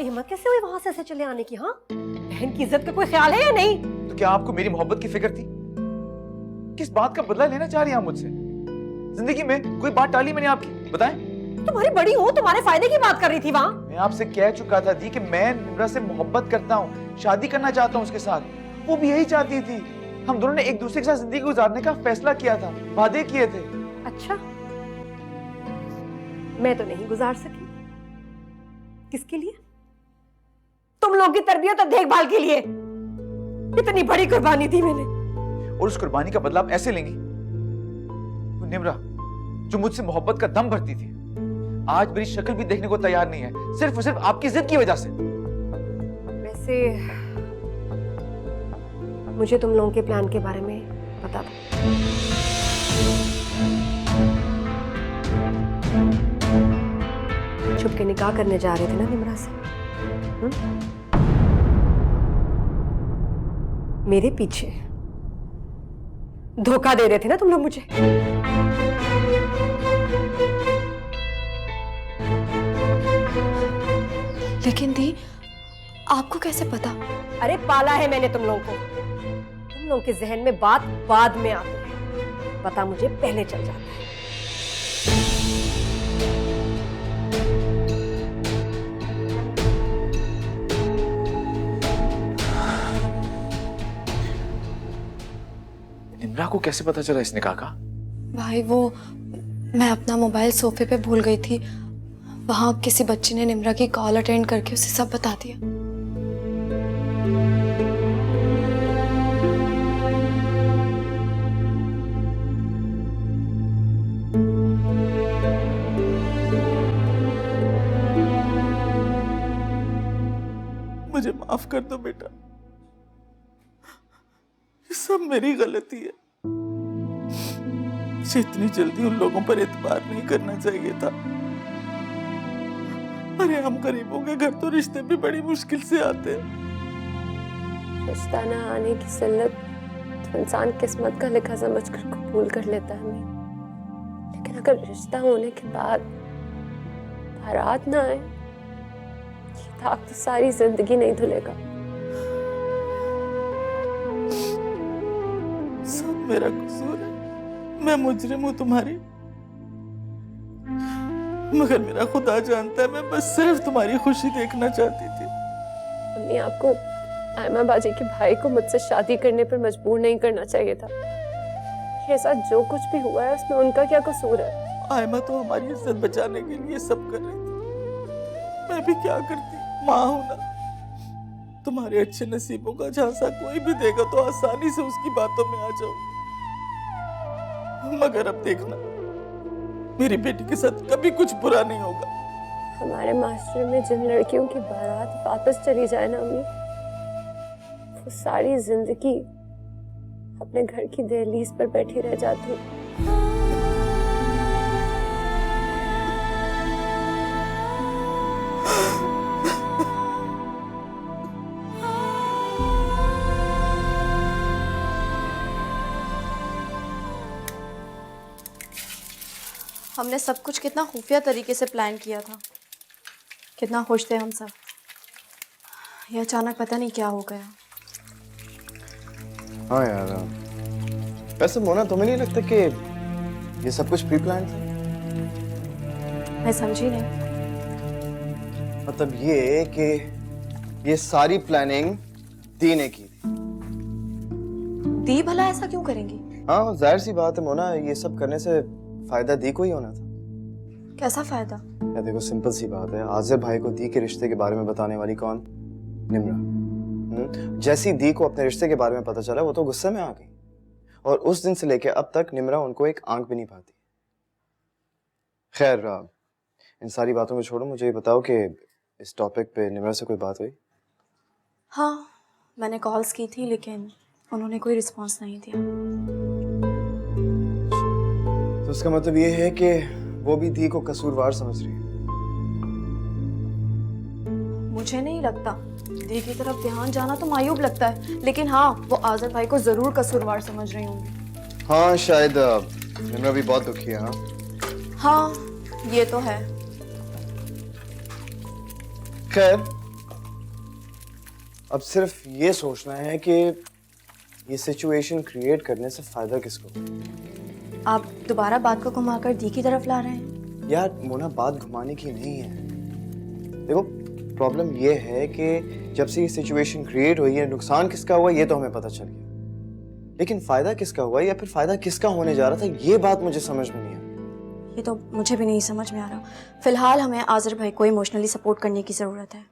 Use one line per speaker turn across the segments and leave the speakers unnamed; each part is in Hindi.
तुम्हारी हिम्मत कैसे हुई वहां से ऐसे चले आने की? हाँ, बहन की इज्जत का कोई ख्याल है या नहीं?
तो क्या आपको मेरी मोहब्बत की फिक्र थी? किस बात का बदला लेना चाह रही हैं आप मुझसे? जिंदगी में कोई बात टाली मैंने आपकी? बताएं।
तुम्हारी बड़ी हो, तुम्हारे फायदे की बात कर रही थी वहां।
मैं आपसे कह चुका था दी कि मैं निम्रा से मोहब्बत करता हूँ, शादी करना चाहता हूँ उसके साथ। वो भी यही चाहती थी। हम दोनों ने एक दूसरे के साथ जिंदगी गुजारने का फैसला किया था, वादे किए थे।
अच्छा, मैं तो नहीं गुजार सकी। किसके लिए? तुम लोगों की तरबियत और देखभाल के लिए। इतनी बड़ी कुर्बानी दी मैंने,
और उस कुर्बानी का बदला आप ऐसे लेंगी? वो निम्रा जो मुझसे मोहब्बत का दम भरती थी, आज मेरी शक्ल भी देखने को तैयार नहीं है, सिर्फ और सिर्फ आपकी जिद की वजह से।
वैसे मुझे तुम लोगों के प्लान के बारे में पता था। छुप के निकाह करने जा रहे थे ना निम्रा से? मेरे पीछे धोखा दे रहे थे ना तुम लोग मुझे?
लेकिन दी, आपको कैसे पता?
अरे पाला है मैंने तुम लोगों को। तुम लोगों के जहन में बात बाद में आती है, पता मुझे पहले चल जाता है।
निम्रा को कैसे पता चला इस निकाह का?
भाई वो, मैं अपना मोबाइल सोफे पे भूल गई थी। वहां किसी बच्ची ने निम्रा की कॉल अटेंड करके उसे सब बता दिया।
मुझे माफ कर दो बेटा, ये सब मेरी गलती है। मुझे इतनी जल्दी उन लोगों पर एतबार नहीं करना चाहिए था। अरे हम गरीबों के घर तो रिश्ते भी बड़ी मुश्किल से आते हैं।
रिश्ता न आने की जिल्लत तो इंसान किस्मत का लिखा समझकर कबूल कर लेता है। लेकिन अगर रिश्ता होने के बाद बारात ना आए, ये दाग तो सारी जिंदगी नहीं धुलेगा।
सब मेरा कसूर है, मैं मुजरिम हूँ तुम्हारी। मगर मेरा खुदा जानता है, मैं बस सिर्फ तुम्हारी खुशी देखना चाहती थी।
मम्मी, आपको आयमा बाजी के भाई को मुझसे शादी करने पर मजबूर नहीं करना चाहिए था। ये साथ जो कुछ भी हुआ है उसमें उनका क्या कसूर है?
आयमा तो हमारी इज्जत बचाने के लिए सब कर रही थी, मैं भी क्या करती, माँ हूं ना। तुम्हारे अच्छे नसीबों का झांसा कोई भी देगा तो आसानी से उसकी बातों में आ जाऊंगी। मगर अब देखना, मेरी बेटी के साथ कभी कुछ बुरा नहीं होगा।
हमारे मास्टर में जिन लड़कियों की बारात वापस चली जाए ना अम्मी, वो सारी जिंदगी अपने घर की दहलीज पर बैठी रह जाती।
हमने सब कुछ कितना खुफिया तरीके से प्लान किया था। कितना खुश थे हम सब। ये अचानक पता नहीं क्या हो गया।
हाँ यार, वैसे मोना तुम्हें नहीं लगता कि ये सब कुछ प्री प्लान था?
मैं समझी नहीं।
मतलब ये कि ये सारी प्लानिंग दी ने की थी।
दी भला ऐसा क्यों करेंगी?
हाँ जाहिर सी बात है मोना, ये सब करने से फायदा दी को ही होना था।
कैसा फायदा?
यार देखो, सिंपल सी बात है, आजिर भाई को दी के रिश्ते के बारे में बताने वाली कौन? निम्रा। जैसी दी को अपने रिश्ते के बारे में पता चला, वो तो गुस्से में आ गई। और उस दिन से लेके अब तक निम्रा उनको एक आंख भी नहीं पाती। खैर, इन सारी बातों को छोड़ो, मुझे ये बताओ कि इस टॉपिक पे निम्रा से कोई बात हुई?
हाँ, मैंने कॉल्स की थी लेकिन उन्होंने कोई रिस्पॉन्स नहीं दिया।
तो उसका मतलब ये है कि वो भी दी को कसूरवार समझ रही है।
मुझे नहीं लगता। दी की तरफ ध्यान जाना तो मायूब लगता है, लेकिन हाँ, वो आज़ाद भाई को जरूर कसूरवार समझ रही होंगी।
हाँ शायद निम्रा भी बहुत दुखी है।
हाँ, ये तो है।
खैर, अब सिर्फ ये सोचना है कि ये सिचुएशन क्रिएट करने से फायदा किसको।
आप दोबारा बात को घुमाकर दी की तरफ ला रहे हैं।
यार मोना, बात घुमाने की नहीं है। देखो प्रॉब्लम ये है कि जब से ये सिचुएशन क्रिएट हुई है, नुकसान किसका हुआ ये तो हमें पता चल गया, लेकिन फायदा किसका हुआ या फिर फायदा किसका होने जा रहा था ये बात मुझे समझ में नहीं आई।
ये तो मुझे भी नहीं समझ में आ रहा। फिलहाल हमें आज़र भाई को इमोशनली सपोर्ट करने की ज़रूरत है।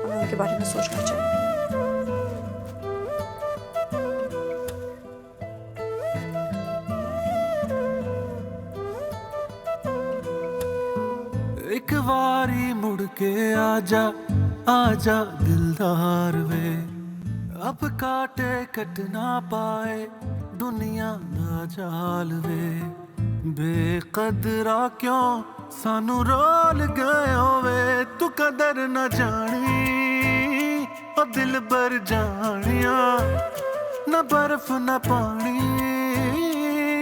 हमें उनके बारे में सोचना चाहिए।
एक बारी मुड़ के आजा आजा दिलदार वे, अब काटे कट ना पाए दुनिया दा जाल वे। बेकदरा क्यों सानू रोल गए वे, तू कदर न जानी ओ दिल बर जानिया, न बर्फ न पानी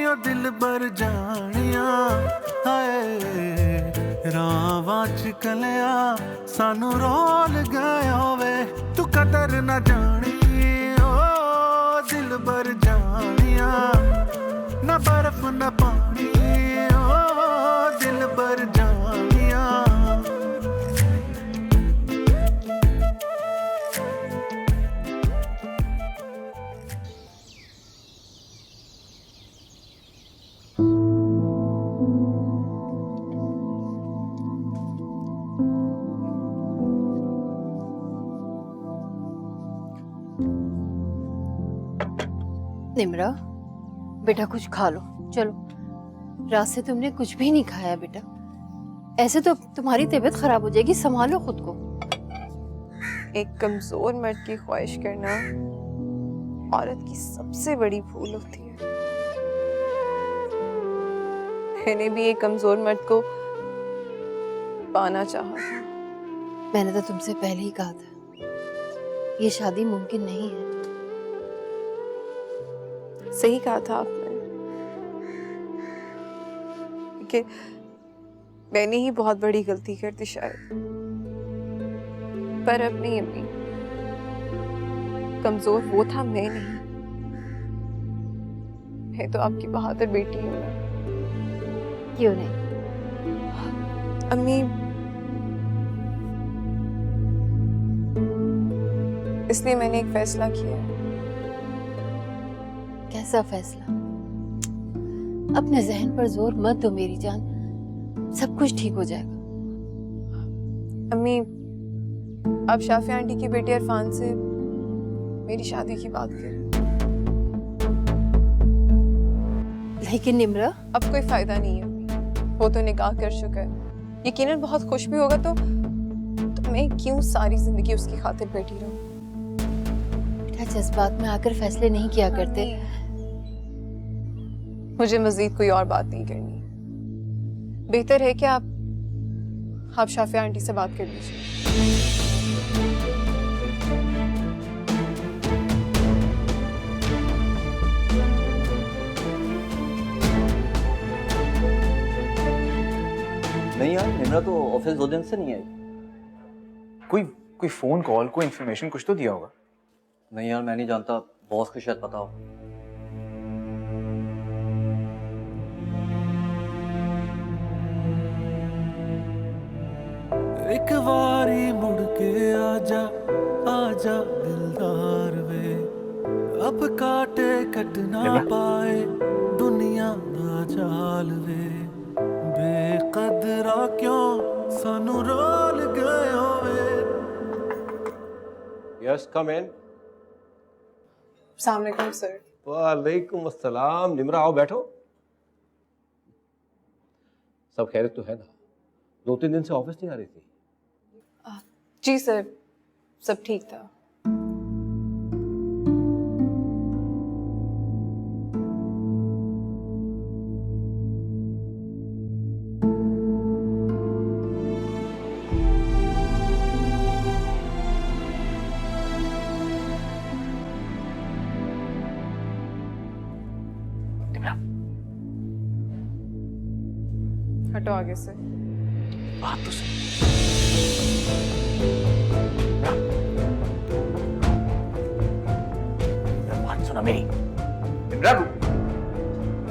ओ दिल बर जानिया। हाय रावां च कलिया सानू रोल गए होवे, तू कदर न जानी ओ दिल बर जानिया, न बर्फ न पानी ओ दिल बर जानिया।
निम्रा, बेटा कुछ खा लो, चलो। रात से तुमने कुछ भी नहीं खाया बेटा, ऐसे तो तुम्हारी तबीयत खराब हो जाएगी, संभालो खुद को।
एक कमजोर मर्द की ख्वाहिश करना औरत की सबसे बड़ी भूल होती है। मैंने भी एक कमजोर मर्द को पाना चाहा था।
मैंने तो तुमसे पहले ही कहा था, ये शादी मुमकिन नहीं है।
सही कहा था आपने कि मैंने ही बहुत बड़ी गलती कर दी शायद, पर अब नहीं अम्मी, कमजोर वो था, मैं नहीं। मैं तो आपकी बहादुर बेटी हूँ ना।
क्यों नहीं?
अम्मी, इसलिए मैंने एक फैसला किया है।
कैसा फैसला? अपने जहन पर जोर मत दो मेरी जान, सब कुछ ठीक हो जाएगा।
अम्मी, आप शाफिया आंटी की बेटी इरफान से मेरी शादी की बात करें।
लेकिन निम्रा,
अब कोई फायदा नहीं है अम्मी, वो तो निकाह कर चुका है, यकीनन बहुत खुश भी होगा, तो मैं क्यों सारी जिंदगी उसकी खातिर बैठी रहूं?
क्या जज्बात में आकर फैसले नहीं किया करते?
मुझे मजीद कोई और बात नहीं करनी। बेहतर है कि आप शाफिया आंटी से बात कर लीजिए।
नहीं यार, निम्रा तो ऑफिस 2 दिन से नहीं आई।
कोई फोन कॉल, कोई इन्फॉर्मेशन कुछ तो दिया होगा।
नहीं यार, मैं नहीं जानता, बॉस को शायद पता हो।
एक बारी मुड़ के आजा आजा दिलदार वे, अब काटे कट ना पाए दुनिया दा जाल वे। बेकदरा क्यों सानू रोल गए होवे।
यस, कम इन।
अस्सलाम वालेकुम सर।
वालेकुम अस्सलाम। निम्रा, आओ बैठो। सब खैरियत तो है ना? 2-3 दिन से ऑफिस नहीं आ रही थी?
जी सर, सब ठीक था। हटो आगे से।
बात तो सही।
ना मेरी। इमरान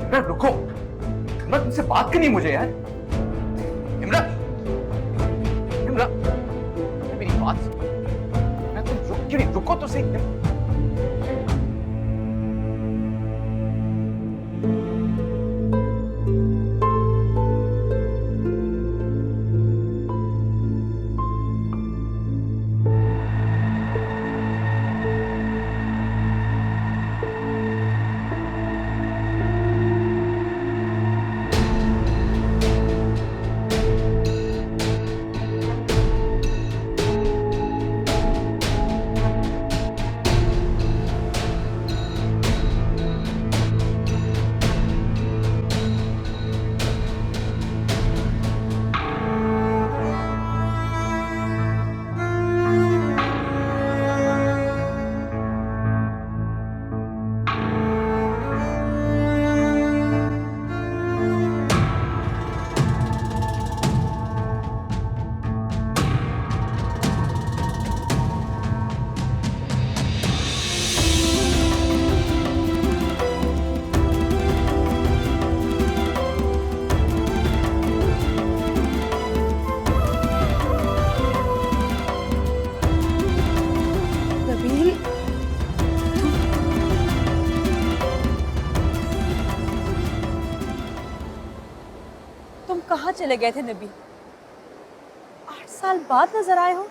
इमरान रुको, इमरान तुमसे बात करनी है मुझे यार। इमरान इमरान मेरी बात इमरान, तुम रुक क्यों नहीं, रुको तो सही।
तुम कहाँ चले गए थे नबी? 8 साल बाद नजर आए हो।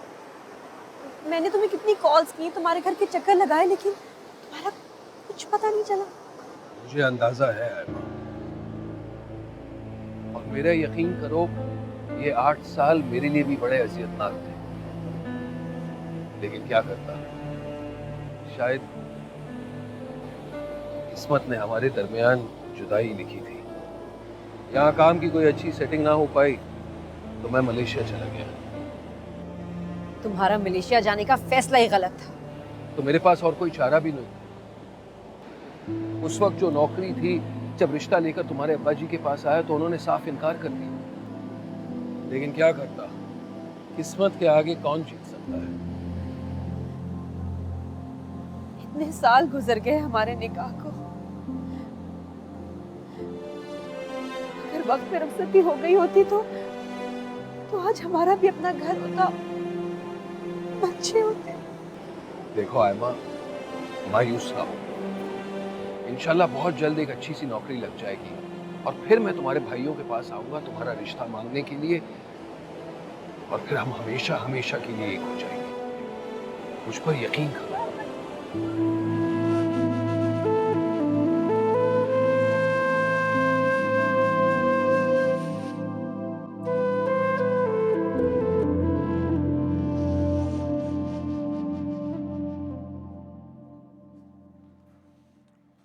मैंने तुम्हें कितनी कॉल्स की, तुम्हारे घर के चक्कर लगाए, लेकिन तुम्हारा कुछ पता नहीं चला।
मुझे अंदाजा है आयमा, और मेरा यकीन करो ये 8 साल मेरे लिए भी बड़े अजियतनाक थे, लेकिन क्या करता, शायद किस्मत ने हमारे दरमियान जुदाई लिखी थी। यहाँ काम की कोई अच्छी सेटिंग ना हो पाई तो मैं मलेशिया चला गया।
तुम्हारा मलेशिया जाने का फैसला ही गलत था।
तो मेरे पास और कोई चारा भी नहीं। उस वक्त जो नौकरी थी, जब रिश्ता लेकर तुम्हारे अब्बा जी के पास आया तो उन्होंने साफ इनकार कर दिया, लेकिन क्या करता, किस्मत के आगे कौन जीत सकता है।
इतने साल गुजर गए हमारे निकाह को, अगर वक्त पे रुखसती हो गई होती तो आज हमारा भी अपना घर होता, बच्चे होते।
देखो आयमा, मायूस ना हो, इंशाल्लाह बहुत जल्द एक अच्छी सी नौकरी लग जाएगी और फिर मैं तुम्हारे भाइयों के पास आऊंगा तुम्हारा रिश्ता मांगने के लिए, और फिर हम हमेशा हमेशा के लिए एक हो जाएंगे। मुझ पर यकीन करो।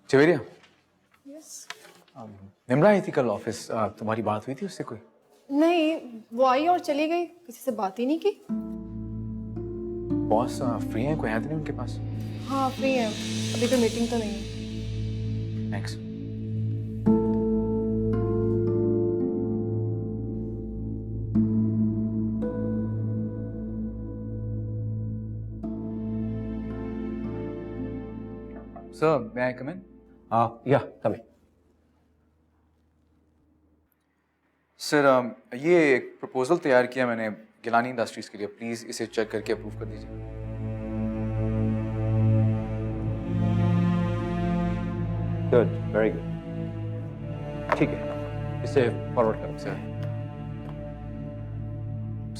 जवेरिया, निम्रा आई थी कल ऑफिस, तुम्हारी बात हुई थी उससे कोई?
नहीं, वो आई और चली गई, किसी से बात ही नहीं की।
बॉस फ्री हैं, कोई है तो नहीं उनके पास?
हाँ फ्री है, अभी कोई मीटिंग तो नहीं है।
Thanks. Sir, may I come in?
या कम इन।
सर, ये एक प्रपोजल तैयार किया मैंने गिलानी इंडस्ट्रीज के लिए, प्लीज इसे चेक करके अप्रूव कर दीजिए।
गुड, वेरी गुड, ठीक है, इसे फॉरवर्ड करो।
सर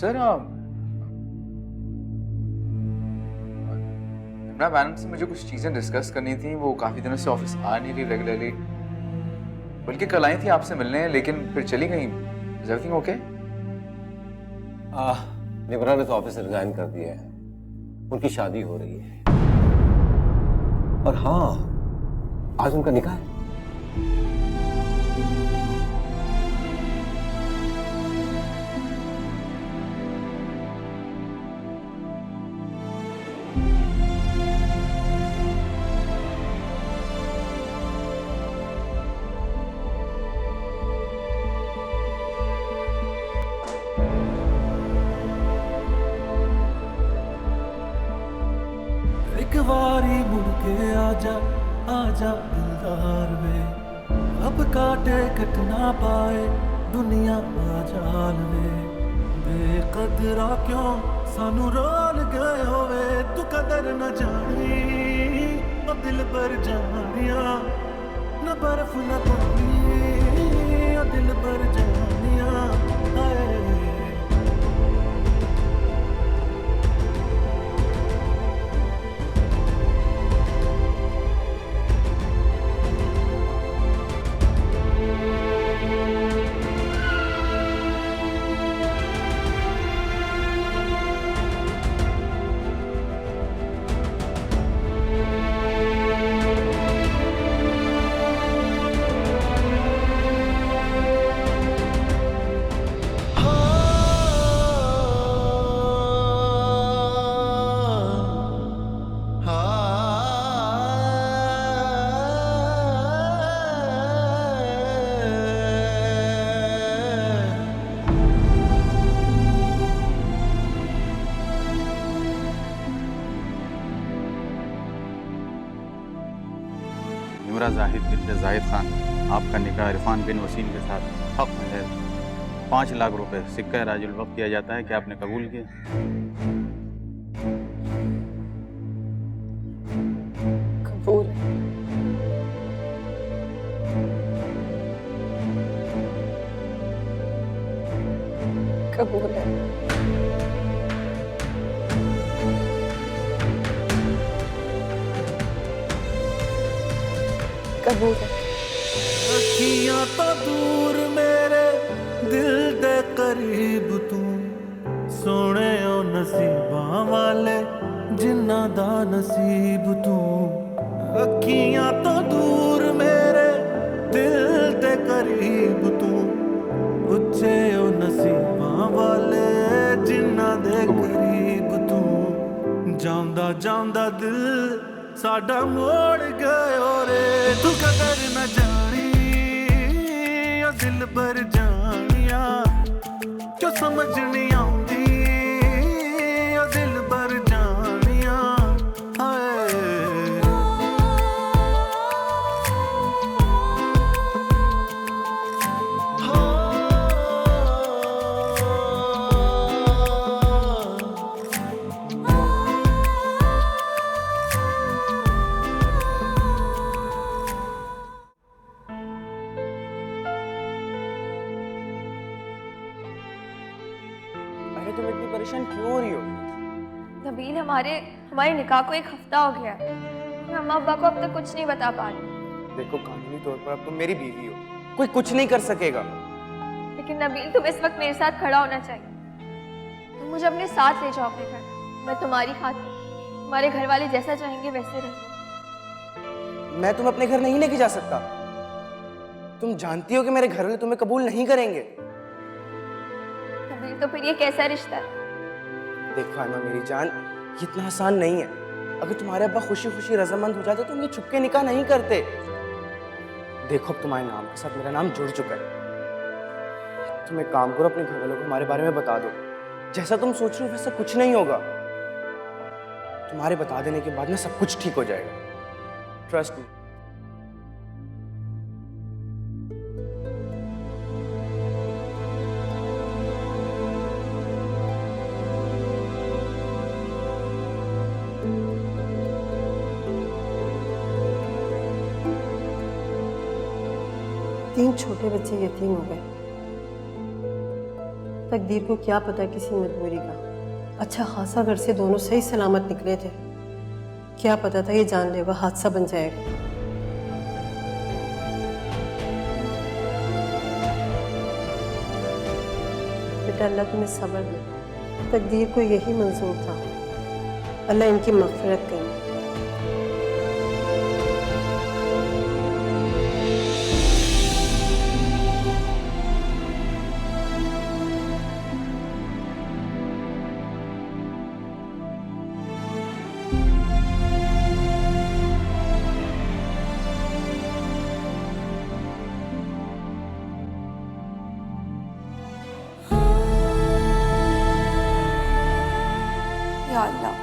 सर इमरान मैडम से मुझे कुछ चीज़ें डिस्कस करनी थी, वो काफ़ी दिनों से ऑफिस आ नहीं रही रेगुलरली, बल्कि कल आई थी आपसे मिलने, लेकिन फिर चली गई। Is everything okay?
निम्रा ने तो ऑफिस से रिजाइन कर दिया है, उनकी शादी हो रही है, और हाँ आज उनका निकाह है।
एक बारी मुड़ के आजा, आजा दिलदार वे अब काटे कट ना पाए दुनिया जाल वे बेकदरा क्यों सानू रोल गए होवे तू कदर न जानी ओ दिल पर जानिया न बर्फ न पानी ओ दिल पर जानिया हाय
निमरा जाहिद बिन जाहिद खान, आपका निकाह इरफान बिन वसीम के साथ हक है। 5 लाख रुपए सिक्का राजुल वक्त दिया जाता है कि आपने कबूल किया?
कबूल है। कबूल है। कबूल है।
अखियां तो दूर मेरे दिल दे करीब तू सोने ओ नसीबां वाले जिन्ना दा नसीब तू अखियां तो दूर मेरे दिल दे करीब तू उच्चे ओ नसीबां वाले जिन्ना दे करीब तू जांदा जांदा दिल साडा मोड़ गयो रे तू कदर न जानी ओ दिल पर जानिया क्यों समझ नहीं आउंदी ओ दिल पर जानिया हाय
तुम इतनी परेशान क्यों हो रही हो?
नबील, हमारे निकाह को 1 हफ्ता हो गया है। मैं अम्मा अब्बा को अब तक कुछ नहीं बता पा रही।
देखो, कानूनी तौर पर अब तुम मेरी बीवी हो, कोई कुछ नहीं कर सकेगा।
लेकिन नबील, तुम इस वक्त मेरे साथ खड़ा होना चाहिए। तुम मुझे अपने साथ ले जाओ अपने घर। मैं तुम्हारी खातिर तुम्हारे घर वाले जैसा चाहेंगे वैसे रहो।
मैं तुम्हें अपने घर नहीं लेके जा सकता। तुम जानती हो कि मेरे घर वाले तुम्हें कबूल नहीं करेंगे।
नबील, तो फिर ये कैसा रिश्ता है?
देखो आयमा मेरी जान, ये इतना आसान नहीं है। अगर तुम्हारे अब्बा खुशी खुशी रजामंद हो जाते तो हम ये छुपके निकाह नहीं करते। देखो, अब तुम्हारे नाम के साथ मेरा नाम जुड़ चुका है। तुम एक काम करो, अपने घर वालों को हमारे बारे में बता दो। जैसा तुम सोच रहे हो वैसा कुछ नहीं होगा। तुम्हारे बता देने के बाद ना सब कुछ ठीक हो जाएगा। Trust me.
तीन छोटे बच्चे यतीम हो गए। तकदीर को क्या पता किसी मजबूरी का। अच्छा खासा घर से दोनों सही सलामत निकले थे। क्या पता था ये जानलेवा हादसा बन जाएगा। बेटा, अल्लाह तुम्हें सब्र दे। तकदीर को यही मंजूर था। अल्लाह इनकी मग़फ़िरत करे।
या अल्लाह,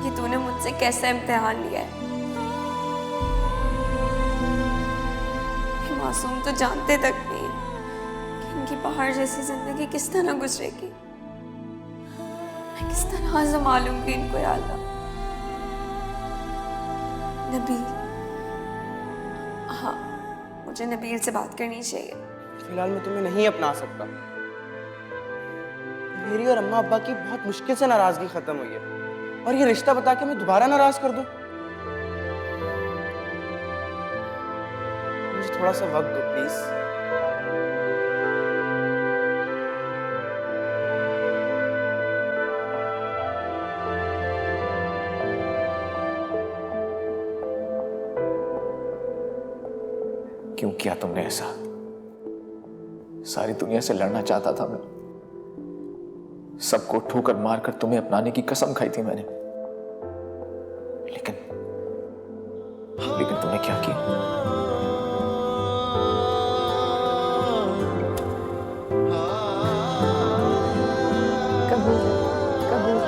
ये तूने मुझसे कैसा इम्तिहान लिया है। मासूम तो जानते तक नहीं है कि इनकी पहाड़ जैसी जिंदगी किस तरह गुजरेगी। मैं किस तरह संभालूंगी इनको या अल्लाह। नबील, हाँ, मुझे नबील से बात करनी चाहिए।
फिलहाल मैं तुम्हें नहीं अपना सकता। मेरी और अम्मा अब्बा की बहुत मुश्किल से नाराजगी खत्म हुई है, और ये रिश्ता बता के मैं दोबारा नाराज कर दूं? मुझे थोड़ा सा वक्त दो प्लीज।
क्यों किया तुमने ऐसा? सारी दुनिया से लड़ना चाहता था मैं, सबको ठोकर मारकर तुम्हें अपनाने की कसम खाई थी मैंने, लेकिन तुमने क्या किया?
कबूल कबूल।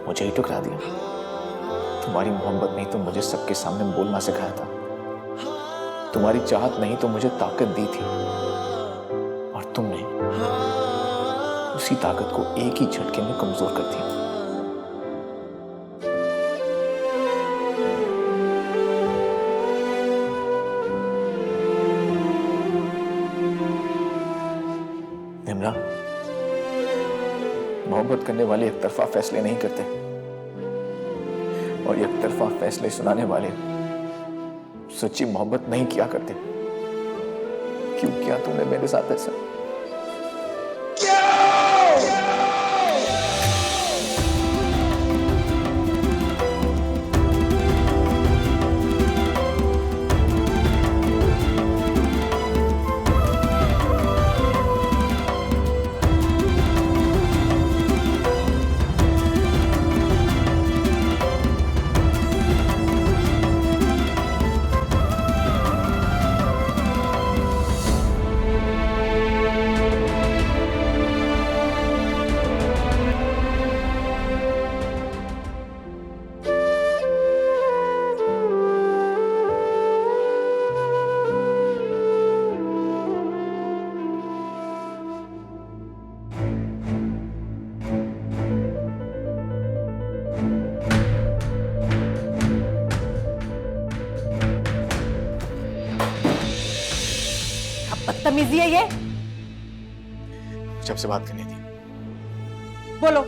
मुझे ही ठुकरा दिया। तुम्हारी मोहब्बत नहीं तो मुझे सबके सामने बोलना सिखाया था, तुम्हारी चाहत नहीं तो मुझे ताकत दी थी, और तुमने उसी ताकत को एक ही झटके में कमजोर कर दिया। निम्रा, मोहब्बत करने वाले एक तरफा फैसले नहीं करते, और एक तरफा फैसले सुनाने वाले सच्ची मोहब्बत नहीं किया करते। क्यों किया तूने मेरे साथ ऐसा?
बदतमीजी है ये।
जब से बात करनी थी।
बोलो।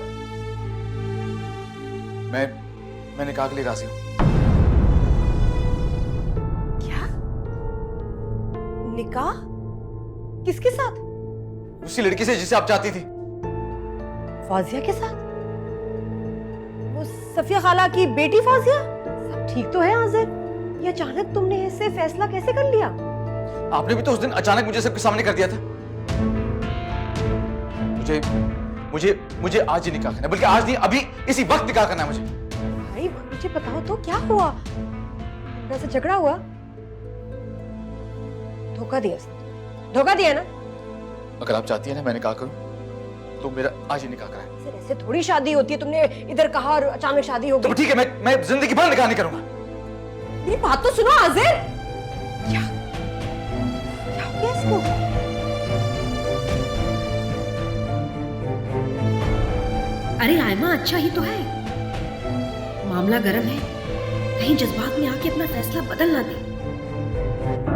मैं निकाह के लिए राजी हूं।
क्या? निकाह? किसके साथ?
उसी लड़की से जिसे आप चाहती थी।
फौजिया के साथ? वो सफिया खाला की बेटी फौजिया? सब ठीक तो है आजिर? ये अचानक तुमने ऐसे फैसला कैसे कर लिया?
आपने भी तो उस दिन अचानक मुझे सबके सामने कर दिया था। मुझे आज ही निकाह करना है, बल्कि आज नहीं अभी इसी वक्त निकाह करना है मुझे।
भाई मुझे बताओ तो क्या हुआ? वैसे झगड़ा हुआ? धोखा दिया उसने? धोखा दिया ना?
अगर आप चाहती है ना मैं निकाह करूं तो मेरा आज ही निकाह कराएं।
ऐसे थोड़ी शादी होती है। तुमने इधर कहा और अचानक शादी हो गई।
तो ठीक है, मैं जिंदगी भर निकाह नहीं करूंगा।
मेरी बात तो सुनो आजिर। क्या हो गया इसको?
अरे आयमा अच्छा ही तो है, मामला गर्म है, कहीं जज्बात में आके अपना फैसला बदल ना दे।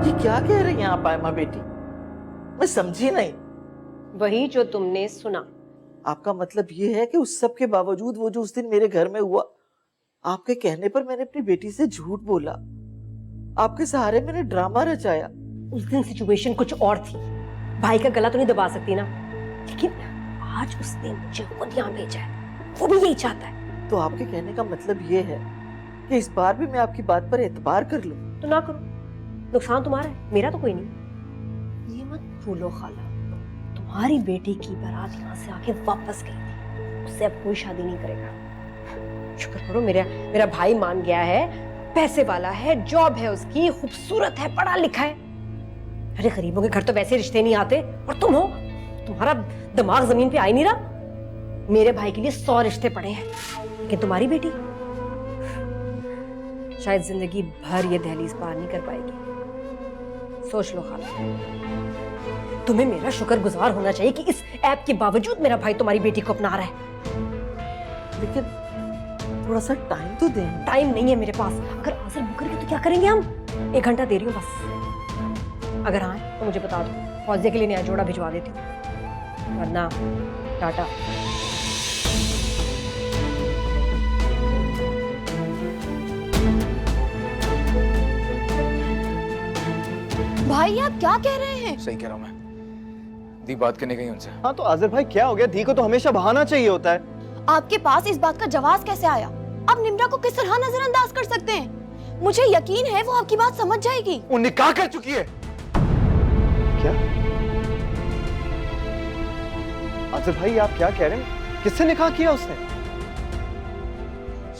ये क्या कह रही हैं आप आयमा बेटी? मैं समझी नहीं।
वही जो तुमने सुना।
आपका मतलब ये है कि उस सब के बावजूद वो जो उस दिन मेरे घर में हुआ, आपके कहने पर मैंने अपनी बेटी से झूठ बोला, आपके सहारे मैंने ड्रामा रचाया।
उस दिन सिचुएशन कुछ और थी। भाई का गला तो नहीं दबा सकती ना, लेकिन आज उसने मुझे खुद यहाँ भेजा है, वो भी यही चाहता है।
तो आपके कहने का मतलब ये है कि इस बार भी मैं आपकी बात पर एतबार कर लूं?
तो ना करो, नुकसान तुम्हारा है, मेरा तो कोई नहीं। ये मत भूलो खाला, तुम्हारी बेटी की बारात यहाँ से आके वापस गई थी, उससे अब कोई शादी नहीं करेगा। शुक्र करो मेरा भाई मान गया है, पैसे वाला है, जॉब है उसकी, खूबसूरत है, पढ़ा लिखा है। अरे गरीबों के घर तो वैसे रिश्ते नहीं आते, और तुम हो, तुम्हारा दिमाग जमीन पे आ ही नहीं रहा। मेरे भाई के लिए 100 रिश्ते पड़े हैं, लेकिन तुम्हारी बेटी शायद जिंदगी भर ये दहलीज पार नहीं कर पाएगी। सोच लो खाला, तुम्हें मेरा शुक्रगुजार होना चाहिए कि इस ऐप के बावजूद मेरा भाई तुम्हारी बेटी को अपना रहा है।
लेकिन थोड़ा सा टाइम तो दें।
टाइम नहीं है मेरे पास। अगर आजर मुकर गए तो क्या करेंगे हम? 1 घंटा दे रही हूँ बस। अगर हाँ तो मुझे बता दो, फौजिया के लिए नया जोड़ा भिजवा देती हूँ, वरना टाटा।
भाई आप क्या कह रहे हैं?
सही कह रहा हूँ मैं। दी बात करने गई उनसे।
हाँ तो आजिर भाई क्या हो गया? दी को तो हमेशा बहाना चाहिए होता है।
आपके पास इस बात का जवाब कैसे आया? आप निम्रा को किस तरह नजरअंदाज कर सकते हैं? मुझे यकीन है वो आपकी बात समझ जाएगी।
वो निकाह कर चुकी है।
क्या? आजिर भाई आप क्या कह रहे हैं? किससे निकाह किया उसने?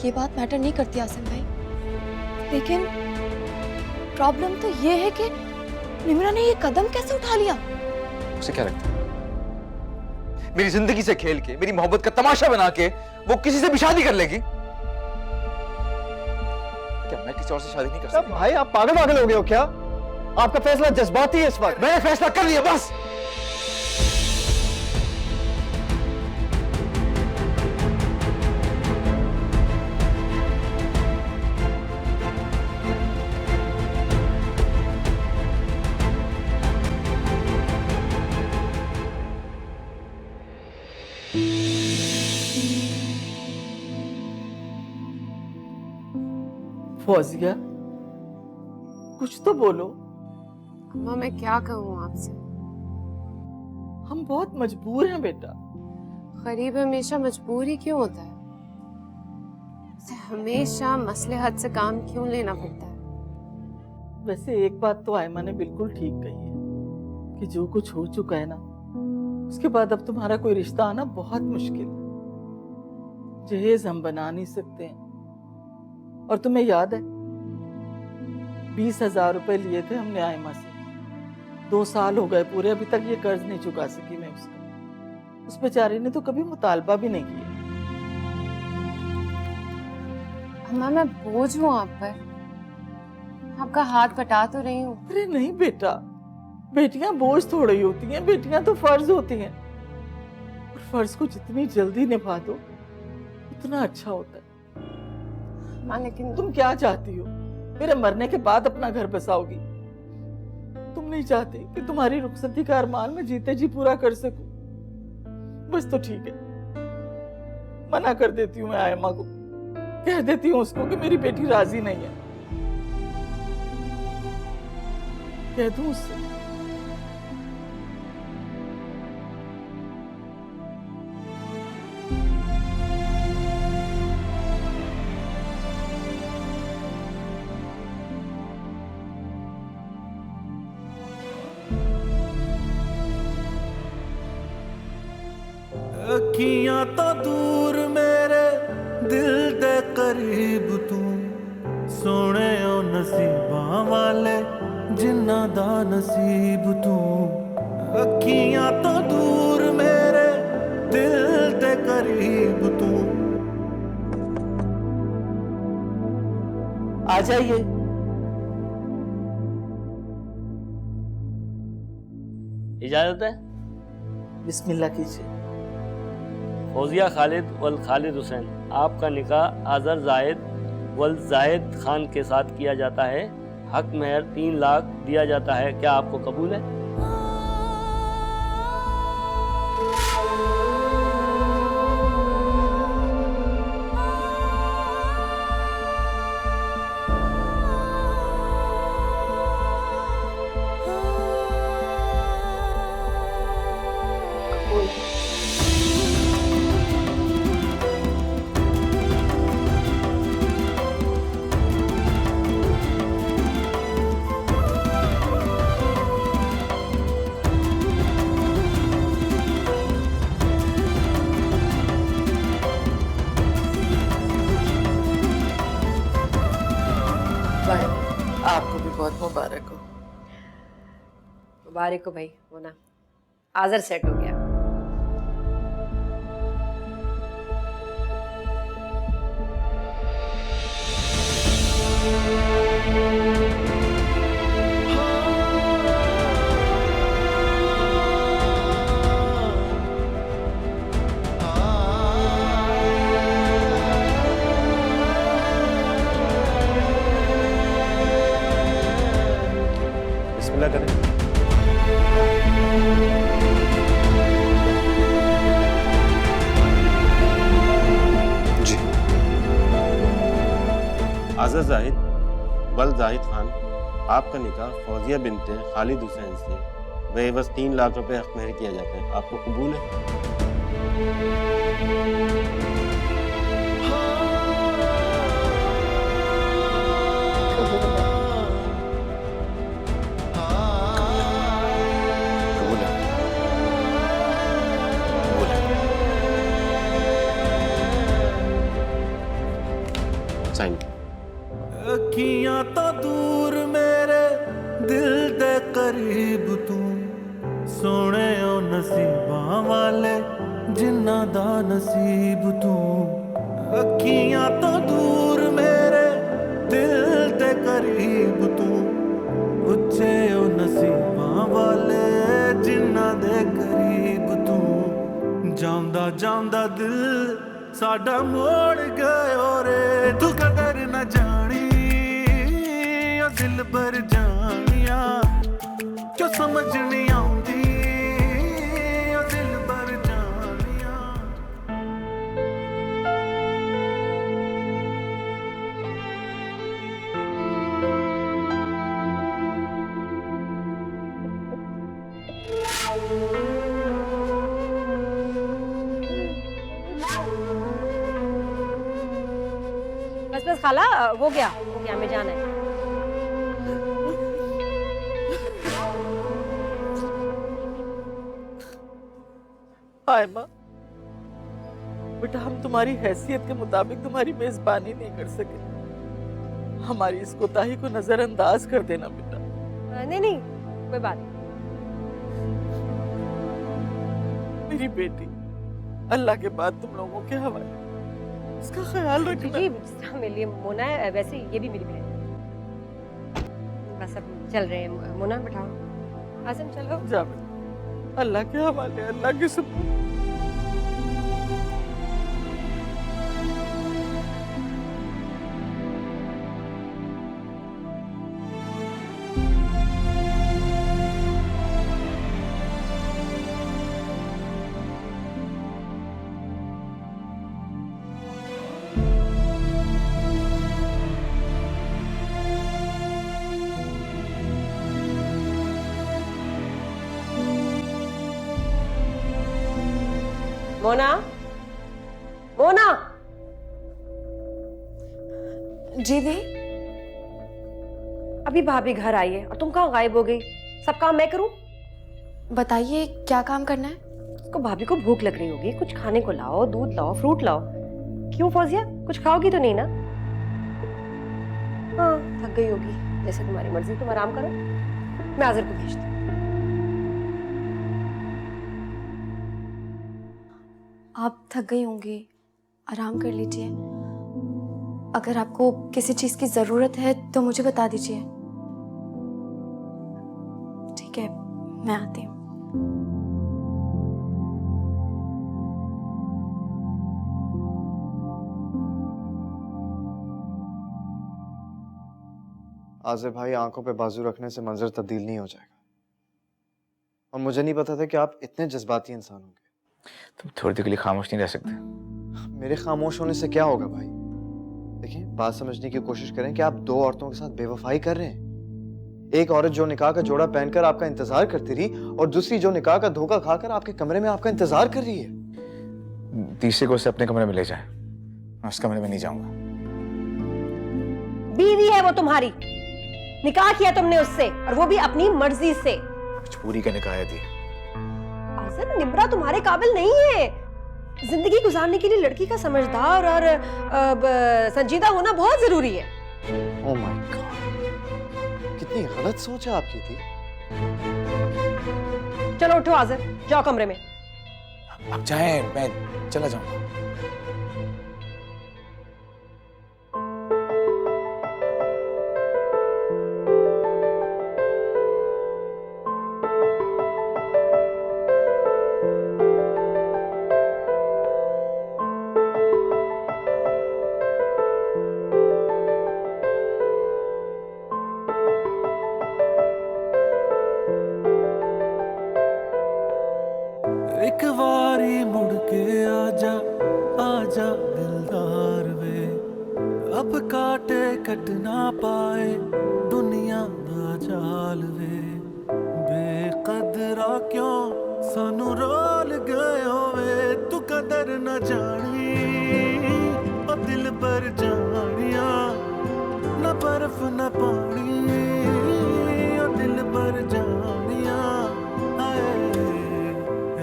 ये बात मैटर नहीं करती आसिम भाई, लेकिन प्रॉब्लम तो ये है कि निम्रा ने ये कदम कैसे उठा लिया?
उसे क्या लगता है मेरी जिंदगी से खेल के, मेरी मोहब्बत का तमाशा बना के वो किसी से भी शादी कर लेगी? क्या मैं किसी और से शादी नहीं कर सकता?
भाई आप पागल हो गए हो क्या? आपका फैसला जज्बाती है इस वक्त।
मैंने फैसला कर लिया बस।
फौजिया कुछ तो बोलो।
अम्मा मैं क्या कहूँ आपसे?
हम बहुत मजबूर हैं बेटा।
गरीब हमेशा मजबूर ही क्यों होता है? उसे हमेशा मसलहत से काम क्यों लेना पड़ता है?
वैसे एक बात तो आयमा ने बिल्कुल ठीक कही है कि जो कुछ हो चुका है ना, उसके बाद अब तुम्हारा कोई रिश्ता आना बहुत मुश्किल है। जहेज हम बना नहीं सकते हैं। और तुम्हें याद है 20,000 रुपए लिए थे हमने आयमा से। 2 साल हो गए पूरे, अभी तक ये कर्ज नहीं चुका सकी मैं उसका। उस बेचारे ने तो कभी मुतालबा भी नहीं किया।
अम्मा मैं बोझ हूँ आप पर, आपका हाथ बटा तो रही हूँ।
अरे नहीं बेटा, बेटियां बोझ थोड़ी होती हैं, बेटियां तो फर्ज होती हैं। और फर्ज को जितनी जल्दी निभा दो उतना अच्छा होता है।
लेकिन
तुम क्या चाहती हो? मेरे मरने के बाद अपना घर बसाओगी? तुम नहीं चाहती कि तुम्हारी रुखसती का अरमान मैं जीते जी पूरा कर सकूं? बस तो ठीक है, मना कर देती हूँ मैं आयमा को। कह देती हूँ उसको कि मेरी बेटी राजी नहीं है। कह दूं उससे?
अखियां तो दूर मेरे दिल दे करीब तू, सोने ओ नसीबां वाले जिन्ना दा नसीब तू। अखियां तो दूर मेरे दिल दे करीब तू।
आ जाइए।
इजाजत है?
बिस्मिल्लाह कीजिए।
फौजिया खालिद वल खालिद हुसैन, आपका निकाह आज़र जाहिद वल जाहिद खान के साथ किया जाता है। हक महर 3 लाख दिया जाता है। क्या आपको कबूल है?
आपको भी बहुत मुबारक हो।
मुबारक हो भाई, वो ना आज़र सेट हो गया।
आज़र जाहिद वल जाहिद खान, आपका निकाह फौजिया बिनते खालिद हुसैन से बेवस 3 लाख रुपए हक महर किया जाता है। आपको कबूल है? साइन।
अखियां तो दूर मेरे दिल दे करीब तू, सोने ओ नसीबां वाले जिन्ना दा नसीब तू। अखियां तो दूर मेरे दिल दे करीब तू, उच्चे ओ नसीबां वाले जिन्ना दे करीब तू। जांदा जांदा दिल साडा मोड़ गयो रे, तू कदर न जानी ओ दिल भर जानिया, जो समझ नहीं आउंदी ओ दिल भर जानिया।
बस बस खाला, हो गया हमें जाना है।
हाय माँ, बेटा हम तुम्हारी हैसियत के मुताबिक तुम्हारी मेजबानी नहीं कर सके। हमारी इस कोताही को नजरअंदाज कर देना बेटा।
नहीं नहीं, कोई बात नहीं।
मेरी बेटी अल्लाह के बाद तुम लोगों के हवाले, इसका ख्याल रखना।
जी मेरे लिए मोना है, वैसे ये भी मेरी बहन है। बस अब चल रहे हैं। मोना बैठाओ, आजम चलो।
जा बेटा, अल्लाह के हवाले, अल्लाह के सुपुर्द।
मोना, मोना।
जी दी।
अभी भाभी घर आई है और तुम कहाँ गायब हो गई? सब काम मैं करूं?
बताइए क्या काम करना है?
उसको भाभी को भूख लग रही होगी, कुछ खाने को लाओ, दूध लाओ, फ्रूट लाओ। क्यों फौजिया, कुछ खाओगी तो नहीं ना? हाँ, थक गई होगी, जैसे तुम्हारी मर्जी, तुम आराम करो, मैं आज़र को भेजती हूँ।
आप थक गई होंगी, आराम कर लीजिए। अगर आपको किसी चीज की जरूरत है तो मुझे बता दीजिए। ठीक है, मैं आती हूँ।
आज़िर भाई, आंखों पे बाजू रखने से मंजर तब्दील नहीं हो जाएगा। और मुझे नहीं पता था कि आप इतने जज्बाती इंसान होंगे।
तुम थोड़ी देर के लिए खामोश नहीं रह सकते?
मेरे खामोश होने से क्या होगा भाई? देखिए, बात समझने की कोशिश करें कि आप 2 औरतों के साथ बेवफाई कर रहे हैं। एक औरत जो निकाह का जोड़ा पहनकर आपका इंतजार करती रही, और दूसरी जो निकाह का धोखा खाकर आपके कमरे में आपका इंतजार कर रही है।
तीसरे को उसे अपने कमरे में ले जाए। मैं उस कमरे में नहीं जाऊंगा।
बीवी है वो तुम्हारी, निकाह किया तुमने उससे, और वो भी अपनी मर्जी से।
मजबूरी का निकाह थी।
आज़र, निम्रा तुम्हारे काबिल नहीं है। जिंदगी गुजारने के लिए लड़की का समझदार और संजीदा होना बहुत जरूरी है।
ओह माय गॉड, कितनी गलत सोच है आपकी थी।
चलो उठो आज़र, जाओ कमरे में।
अब जाए, मैं चला जाऊंगा।
एक बारी मुड़ के आजा, सांप काटे कट ना पाए दुनिया दा जाल वे बेकदरा क्यों सानू रोल गए होवे तू कदर न जानी ओ दिल पर जानिया न बर्फ न पानी ओ दिल पर जानिया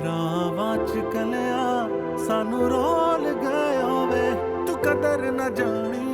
रावां च कलिया सानू रोल गए होवे तू कदर न जानी